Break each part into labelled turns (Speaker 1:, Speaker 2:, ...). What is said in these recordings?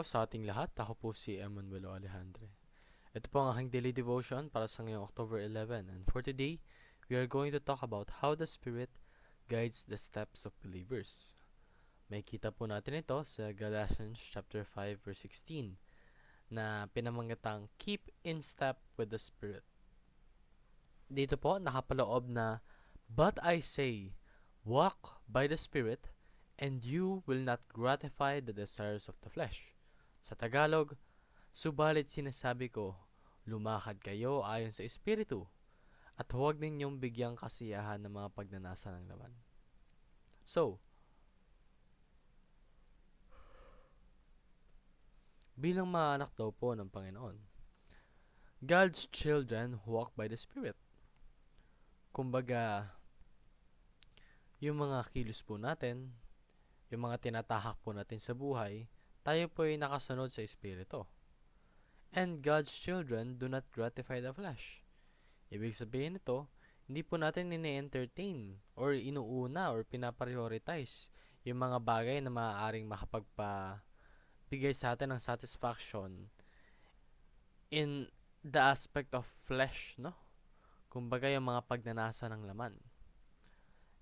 Speaker 1: sa ating lahat. Ako po si Emanuelo Alejandre. Ito po ang aking daily devotion para sa ngayong October 11. And for today, we are going to talk about how the Spirit guides the steps of believers. May kita po natin ito sa Galatians chapter 5 verse 16 na pinamagatang keep in step with the Spirit. Dito po nakapaloob na, but I say, walk by the Spirit, and you will not gratify the desires of the flesh. Sa Tagalog, subalit sinasabi ko, lumakad kayo ayon sa Espiritu, at huwag ninyong bigyang kasiyahan ng mga pagnanasa ng laman. So, bilang mga anak daw po ng Panginoon, God's children walk by the Spirit. Kumbaga, yung mga kilos po natin, yung mga tinatahak po natin sa buhay, tayo po ay nakasunod sa Espiritu. And God's children do not gratify the flesh. Ibig sabihin nito, hindi po natin ini-entertain or inuuna or pinaprioritize yung mga bagay na maaaring makapagpabigay sa atin ng satisfaction in the aspect of flesh, no? Kumbaga yung mga pagnanasa ng laman.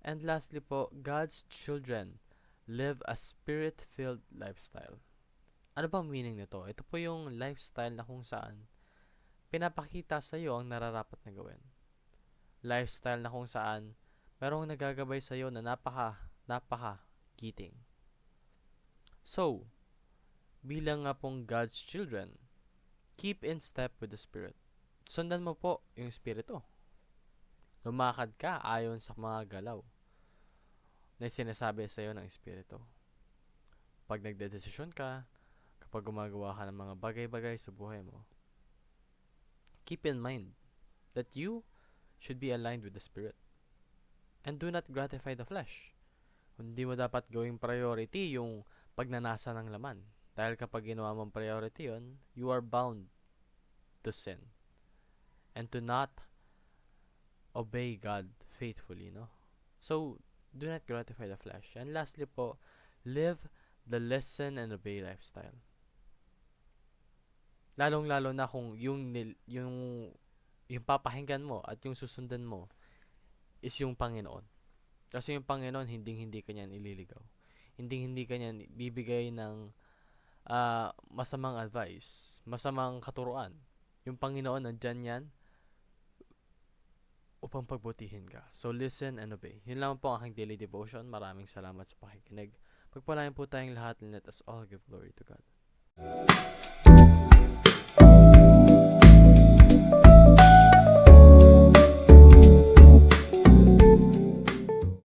Speaker 1: And lastly po, God's children live a spirit-filled lifestyle. Ano bang meaning nito? Ito po yung lifestyle na kung saan pinapakita sa iyo ang nararapat na gawin. Lifestyle na kung saan merong nagagabay sa iyo na napaka-giting. So, bilang nga pong God's children, keep in step with the Spirit. Sundan mo po yung Espiritu. Lumakad ka ayon sa mga galaw na sinasabi sa iyo ng Espiritu. Pag nagdedesisyon ka, kapag gumagawa ka ng mga bagay-bagay sa buhay mo, keep in mind that you should be aligned with the Spirit. And do not gratify the flesh. Hindi mo dapat gawing priority yung pagnanasa ng laman. Dahil kapag ginawa mong priority yun, you are bound to sin. And to not obey God faithfully, no? So, do not gratify the flesh. And lastly po, live the listen and obey lifestyle. Lalong-lalo na kung yung papakinggan mo at yung susundan mo is yung Panginoon. Kasi yung Panginoon, hindi kanya ililigaw. Hindi kanya bibigay ng masamang advice, masamang katuruan. Yung Panginoon, nandyan yan upang pagbutihin ka. So, listen and obey. Yun lang po ang aking daily devotion. Maraming salamat sa pakikinig. Pagpalain po tayong lahat and let us all give glory to God.